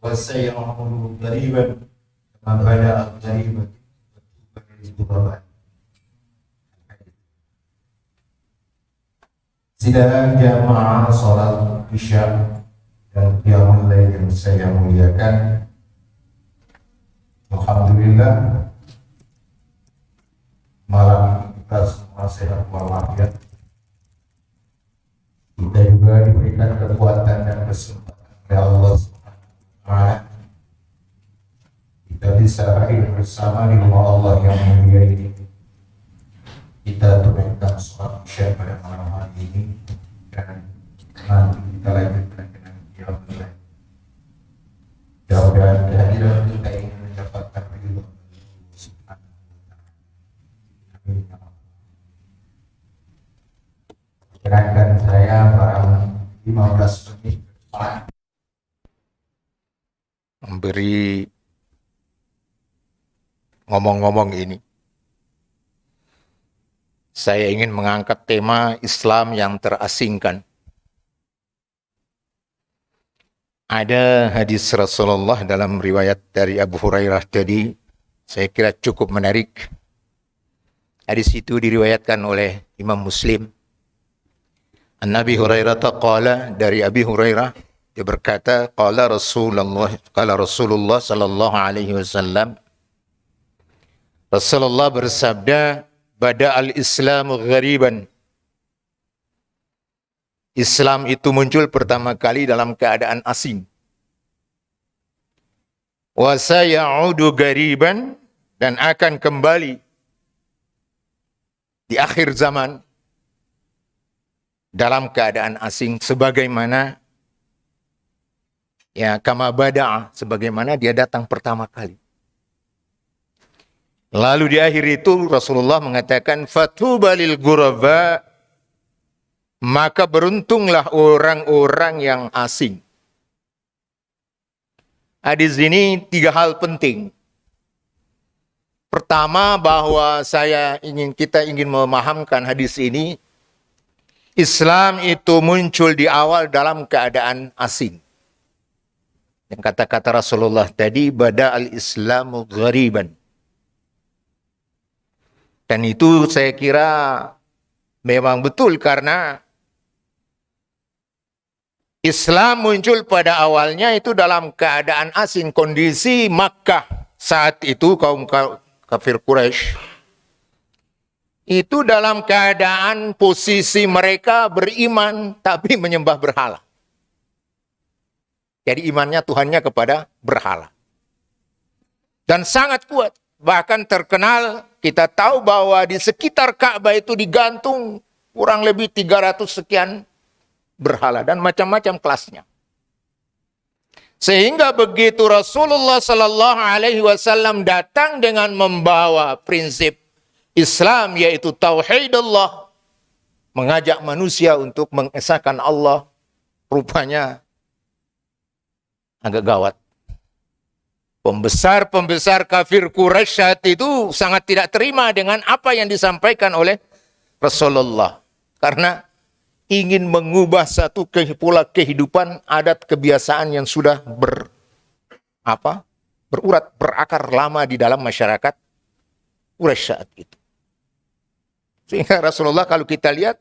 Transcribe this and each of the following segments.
وسيعود غريبا كما بدأ غريبا الغرباء. Sidang jamaah salat Isya dan qiyamul lail yang saya muliakan, alhamdulillah malam kita semua sehat walafiat. Kita juga diberikan kekuatan dan kesempatan oleh Allah Subhanahu wa Ta'ala. Kita bisa hadir bersama di rumah Allah yang mulia ini. Kita tunaikan sholat Isya pada malam hari ini dan nanti kita lanjutkan dengan qiyamul lail. Mudah-mudahan kehadiran kita ini mendapatkan ridho Allah Subhanahu wa Ta'ala. Amin. Perkenankan saya barang 15 menit memberi ngomong-ngomong ini. Saya ingin mengangkat tema Islam yang terasingkan. Ada hadis Rasulullah dalam riwayat dari Abu Hurairah tadi, saya kira cukup menarik. Hadis itu diriwayatkan oleh Imam Muslim. An Abi Hurairah qala, dari Abi Hurairah dia berkata, qala Rasulullah sallallahu alaihi wasallam, Rasulullah bersabda, bada al-Islamu ghariban. Islam itu muncul pertama kali dalam keadaan asing. Wa sayaudu ghariban, dan akan kembali di akhir zaman dalam keadaan asing sebagaimana kama bada'a, sebagaimana dia datang pertama kali. Lalu di akhir itu Rasulullah mengatakan fatuba lil ghuraba, maka beruntunglah orang-orang yang asing. Hadis ini 3 hal penting. Pertama, bahwa kita ingin memahamkan hadis ini, Islam itu muncul di awal dalam keadaan asing. Yang kata-kata Rasulullah tadi, bada al-Islamu ghariban. Dan itu saya kira memang betul, karena Islam muncul pada awalnya itu dalam keadaan asing. Kondisi Makkah saat itu, kaum kafir Quraisy itu dalam keadaan posisi mereka beriman tapi menyembah berhala. Jadi imannya Tuhannya kepada berhala. Dan sangat kuat. Bahkan terkenal, kita tahu bahwa di sekitar Ka'bah itu digantung kurang lebih 300 sekian berhala dan macam-macam kelasnya. Sehingga begitu Rasulullah Sallallahu Alaihi Wasallam datang dengan membawa prinsip Islam, yaitu tauhidullah, mengajak manusia untuk mengesahkan Allah, rupanya agak gawat. Pembesar-pembesar kafir Quraisy saat itu sangat tidak terima dengan apa yang disampaikan oleh Rasulullah. Karena ingin mengubah satu pola kehidupan, adat, kebiasaan yang sudah berurat, berakar lama di dalam masyarakat Quraisy saat itu. Sehingga Rasulullah, kalau kita lihat,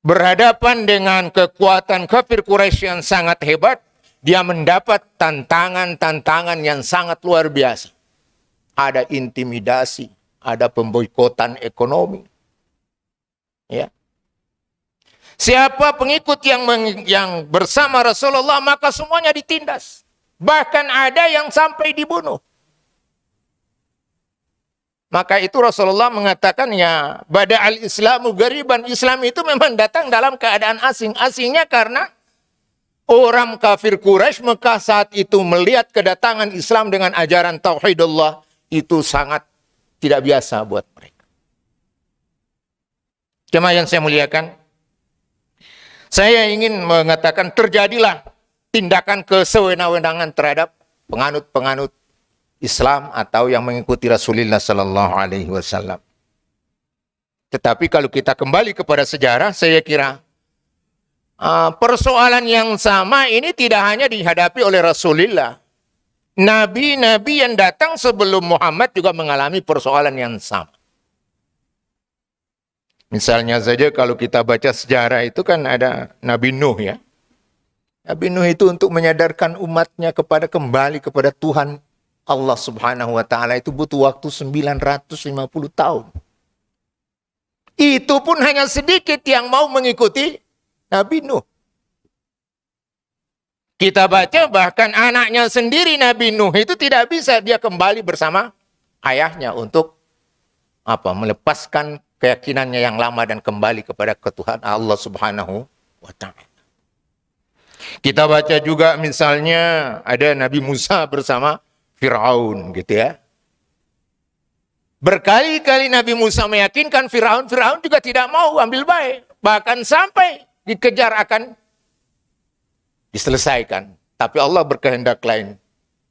berhadapan dengan kekuatan kafir Quraisy yang sangat hebat, dia mendapat tantangan-tantangan yang sangat luar biasa. Ada intimidasi, ada pemboikotan ekonomi. Ya. Siapa pengikut yang bersama Rasulullah, maka semuanya ditindas. Bahkan ada yang sampai dibunuh. Maka itu Rasulullah mengatakan, ya, bada al-Islamu ghariban. Islam itu memang datang dalam keadaan asing. Asingnya karena orang kafir Quraisy Mekah saat itu melihat kedatangan Islam dengan ajaran tauhidullah, itu sangat tidak biasa buat mereka. Jemaah yang saya muliakan, saya ingin mengatakan terjadilah tindakan kesewenang-wenangan terhadap penganut-penganut Islam atau yang mengikuti Rasulullah Sallallahu Alaihi Wasallam. Tetapi kalau kita kembali kepada sejarah, saya kira persoalan yang sama ini tidak hanya dihadapi oleh Rasulullah. Nabi-nabi yang datang sebelum Muhammad juga mengalami persoalan yang sama. Misalnya saja kalau kita baca sejarah itu kan ada Nabi Nuh ya. Nabi Nuh itu untuk menyadarkan umatnya kembali kepada Tuhan Allah Subhanahu wa taala itu butuh waktu 950 tahun. Itu pun hanya sedikit yang mau mengikuti Nabi Nuh. Kita baca bahkan anaknya sendiri Nabi Nuh itu tidak bisa dia kembali bersama ayahnya untuk melepaskan keyakinannya yang lama dan kembali kepada Tuhan Allah Subhanahu wa taala. Kita baca juga misalnya ada Nabi Musa bersama Firaun gitu ya. Berkali-kali Nabi Musa meyakinkan Firaun, Firaun juga tidak mau ambil baik. Bahkan sampai dikejar akan diselesaikan. Tapi Allah berkehendak lain.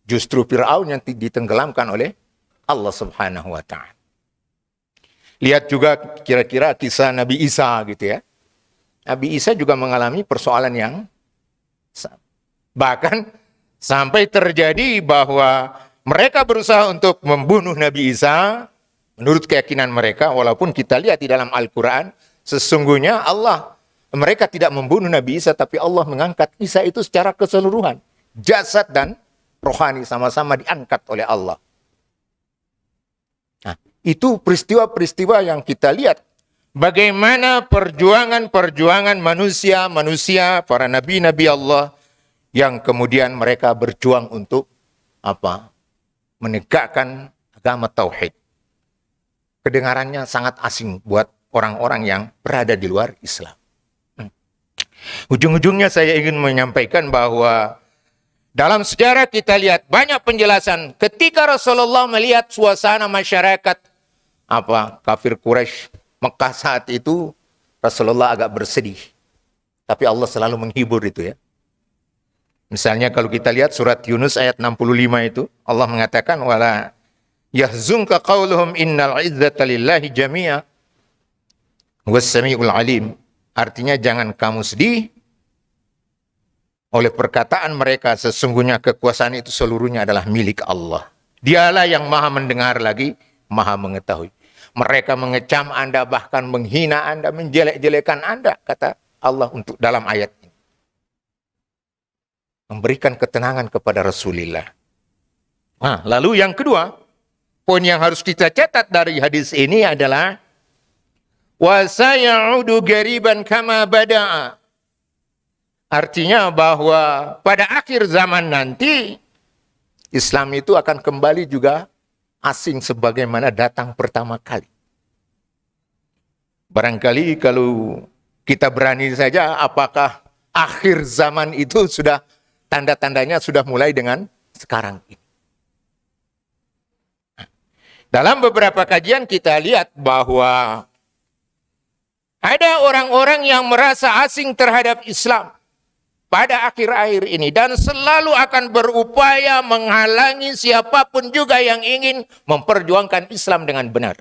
Justru Firaun yang ditenggelamkan oleh Allah Subhanahu wa taala. Lihat juga kira-kira kisah Nabi Isa gitu ya. Nabi Isa juga mengalami persoalan yang bahkan sampai terjadi bahwa mereka berusaha untuk membunuh Nabi Isa menurut keyakinan mereka, walaupun kita lihat di dalam Al-Quran, sesungguhnya mereka tidak membunuh Nabi Isa, tapi Allah mengangkat Isa itu secara keseluruhan. Jasad dan rohani sama-sama diangkat oleh Allah. Nah, itu peristiwa-peristiwa yang kita lihat. Bagaimana perjuangan-perjuangan manusia, para nabi-nabi Allah, yang kemudian mereka berjuang untuk menegakkan agama tauhid. Kedengarannya sangat asing buat orang-orang yang berada di luar Islam. Ujung-ujungnya saya ingin menyampaikan bahwa dalam sejarah kita lihat banyak penjelasan ketika Rasulullah melihat suasana masyarakat kafir Quraisy Mekah saat itu, Rasulullah agak bersedih. Tapi Allah selalu menghibur itu ya. Misalnya kalau kita lihat surat Yunus ayat 65 itu, Allah mengatakan wala yahzunka qauluhum innal izzata lillahi jami'a was-sami'ul alim. Artinya jangan kamu sedih oleh perkataan mereka, sesungguhnya kekuasaan itu seluruhnya adalah milik Allah. Dialah yang maha mendengar lagi, maha mengetahui. Mereka mengecam Anda, bahkan menghina Anda, menjelek-jelekan Anda, kata Allah untuk dalam ayat ini. Memberikan ketenangan kepada Rasulullah. Nah, lalu yang kedua, poin yang harus kita catat dari hadis ini adalah wa sayaudu gariban kama bada'a. Artinya bahwa pada akhir zaman nanti Islam itu akan kembali juga asing sebagaimana datang pertama kali. Barangkali kalau kita berani saja, apakah akhir zaman itu sudah tanda-tandanya sudah mulai dengan sekarang ini. Dalam beberapa kajian kita lihat bahwa ada orang-orang yang merasa asing terhadap Islam pada akhir-akhir ini dan selalu akan berupaya menghalangi siapapun juga yang ingin memperjuangkan Islam dengan benar.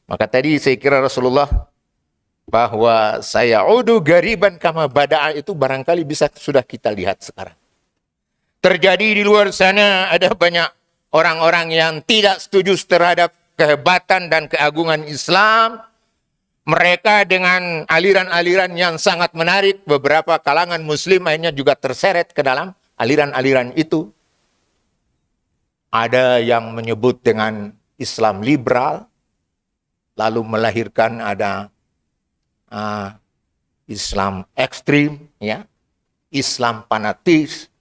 Maka tadi saya kira Rasulullah bahwa sayaudu gariban kama bada'a itu barangkali bisa sudah kita lihat sekarang. Terjadi di luar sana ada banyak orang-orang yang tidak setuju terhadap kehebatan dan keagungan Islam. Mereka dengan aliran-aliran yang sangat menarik, beberapa kalangan muslim akhirnya juga terseret ke dalam aliran-aliran itu. Ada yang menyebut dengan Islam liberal, lalu melahirkan ada Islam ekstrim, ya, Islam fanatis.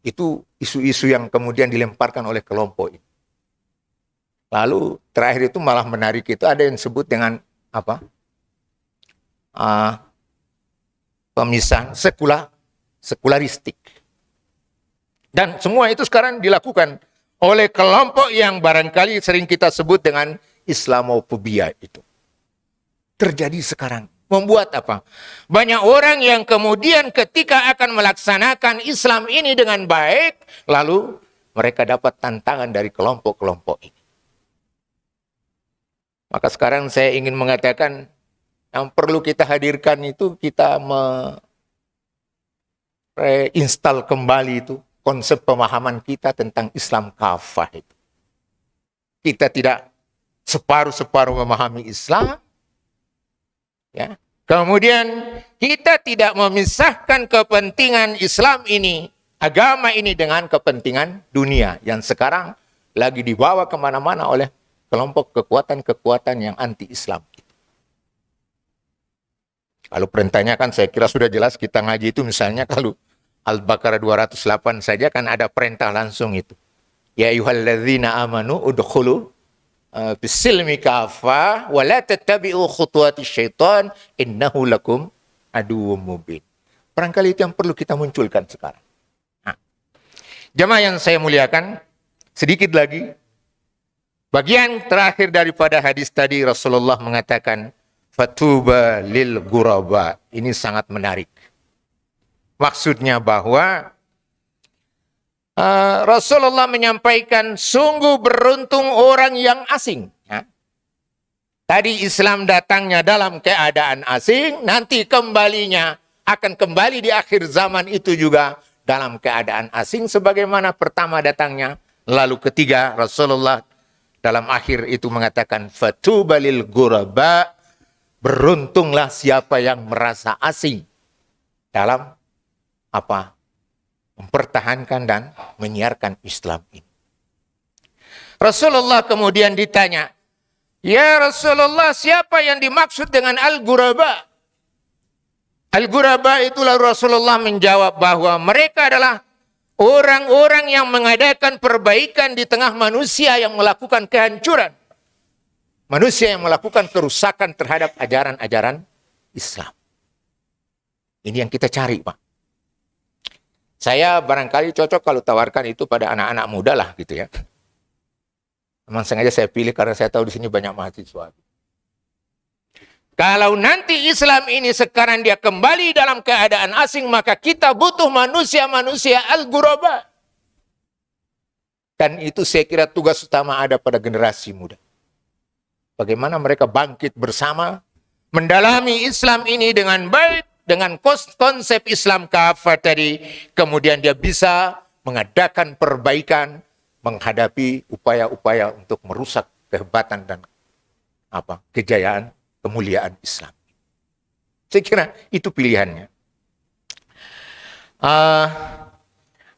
Itu isu-isu yang kemudian dilemparkan oleh kelompok ini. Lalu terakhir itu malah menarik, itu ada yang disebut dengan pemisahan sekularistik. Dan semua itu sekarang dilakukan oleh kelompok yang barangkali sering kita sebut dengan Islamofobia itu. Terjadi sekarang. Membuat apa? Banyak orang yang kemudian ketika akan melaksanakan Islam ini dengan baik, lalu mereka dapat tantangan dari kelompok-kelompok ini. Maka sekarang saya ingin mengatakan Yang perlu kita hadirkan itu kita reinstall kembali itu konsep pemahaman kita tentang Islam kafah itu. Kita tidak separuh-separuh memahami Islam, ya. Kemudian kita tidak memisahkan kepentingan Islam ini, agama ini dengan kepentingan dunia yang sekarang lagi dibawa kemana-mana oleh kelompok kekuatan-kekuatan yang anti-Islam. Kalau perintahnya kan saya kira sudah jelas, kita ngaji itu misalnya kalau Al-Baqarah 208 saja kan ada perintah langsung itu. Ya ayyuhalladzina amanu udkhulu bisilmi kafah wa la tattabi'u khutuwati syaitan innahu lakum aduwwum mubin. Barangkali itu yang perlu kita munculkan sekarang. Nah, jemaah yang saya muliakan, sedikit lagi bagian terakhir daripada hadis tadi Rasulullah mengatakan fatuba lil ghuraba. Ini sangat menarik. Maksudnya bahwa Rasulullah menyampaikan sungguh beruntung orang yang asing. Ya. Tadi Islam datangnya dalam keadaan asing, nanti kembalinya akan kembali di akhir zaman itu juga dalam keadaan asing sebagaimana pertama datangnya. Lalu ketiga Rasulullah dalam akhir itu mengatakan fatuba lil ghuraba, beruntunglah siapa yang merasa asing dalam mempertahankan dan menyiarkan Islam ini. Rasulullah kemudian ditanya, ya Rasulullah, siapa yang dimaksud dengan al-ghuraba? Al-ghuraba itulah Rasulullah menjawab bahwa mereka adalah orang-orang yang mengadakan perbaikan di tengah manusia yang melakukan kehancuran. Manusia yang melakukan kerusakan terhadap ajaran-ajaran Islam. Ini yang kita cari, Pak. Saya barangkali cocok kalau tawarkan itu pada anak-anak muda lah gitu ya. Memang sengaja saya pilih karena saya tahu di sini banyak mahasiswa. Kalau nanti Islam ini sekarang dia kembali dalam keadaan asing, maka kita butuh manusia-manusia al-ghuraba. Dan itu saya kira tugas utama ada pada generasi muda. Bagaimana mereka bangkit bersama, mendalami Islam ini dengan baik, dengan konsep Islam kafah tadi, kemudian dia bisa mengadakan perbaikan, menghadapi upaya-upaya untuk merusak kehebatan dan kejayaan, kemuliaan Islam. Saya kira itu pilihannya.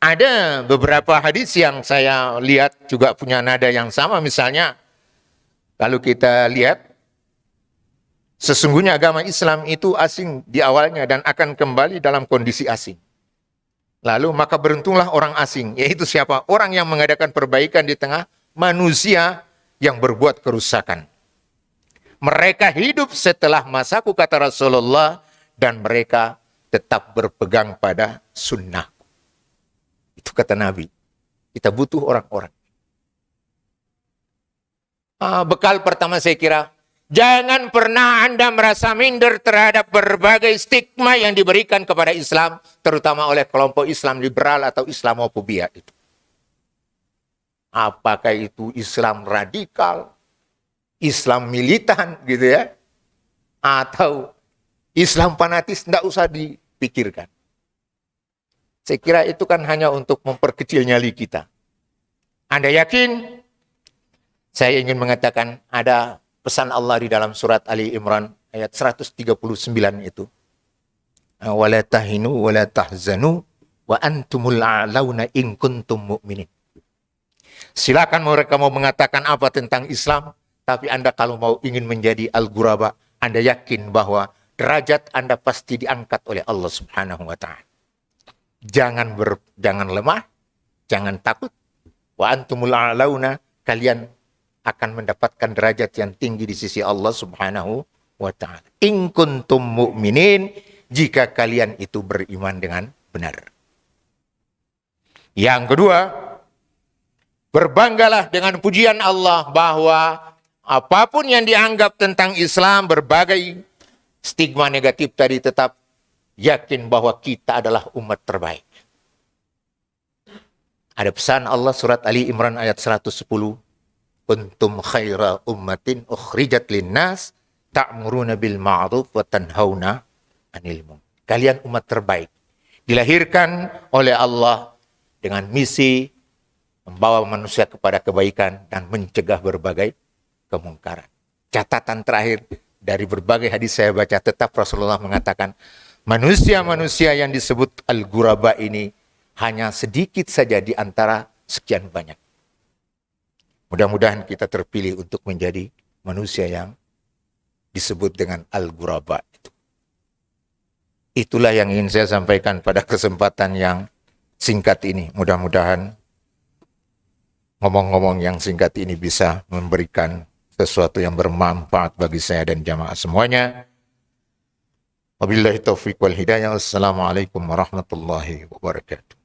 Ada beberapa hadis yang saya lihat juga punya nada yang sama, misalnya kalau kita lihat, sesungguhnya agama Islam itu asing di awalnya dan akan kembali dalam kondisi asing. Lalu maka beruntunglah orang asing, yaitu siapa? Orang yang mengadakan perbaikan di tengah manusia yang berbuat kerusakan. Mereka hidup setelah masaku, kata Rasulullah, dan mereka tetap berpegang pada sunnah. Itu kata Nabi. Kita butuh orang-orang. Bekal pertama saya kira, jangan pernah Anda merasa minder terhadap berbagai stigma yang diberikan kepada Islam, terutama oleh kelompok Islam liberal atau Islamofobia itu. Apakah itu Islam radikal, Islam militan gitu ya, atau Islam fanatis, tidak usah dipikirkan. Saya kira itu kan hanya untuk memperkecil nyali kita. Anda yakin? Saya ingin mengatakan ada pesan Allah di dalam surat Ali Imran ayat 139 itu. Wala tahinu wala tahzanu wa antumul a'launa in kuntum mu'minin. Silakan mereka mau mengatakan apa tentang Islam, tapi Anda kalau mau ingin menjadi al-ghuraba, Anda yakin bahwa derajat Anda pasti diangkat oleh Allah Subhanahu wa taala. Jangan lemah, jangan takut. Wa antumul a'launa, kalian akan mendapatkan derajat yang tinggi di sisi Allah Subhanahu wa ta'ala. In kuntum mu'minin, jika kalian itu beriman dengan benar. Yang kedua, berbanggalah dengan pujian Allah bahwa apapun yang dianggap tentang Islam, berbagai stigma negatif tadi, tetap yakin bahwa kita adalah umat terbaik. Ada pesan Allah surat Ali Imran ayat 110. Kuntum khaira ummatin ukhrijat linnas ta'muruna bil ma'ruf wa tanhauna 'anil munkar. Kalian umat terbaik. Dilahirkan oleh Allah dengan misi membawa manusia kepada kebaikan dan mencegah berbagai kemungkaran. Catatan terakhir dari berbagai hadis saya baca, tetap Rasulullah mengatakan, manusia-manusia yang disebut al-ghuraba ini hanya sedikit saja di antara sekian banyak. Mudah-mudahan kita terpilih untuk menjadi manusia yang disebut dengan al-ghuraba itu. Itulah yang ingin saya sampaikan pada kesempatan yang singkat ini. Mudah-mudahan ngomong-ngomong yang singkat ini bisa memberikan sesuatu yang bermanfaat bagi saya dan jamaah semuanya. Wabillahi taufiq wal hidayah. Wassalamualaikum warahmatullahi wabarakatuh.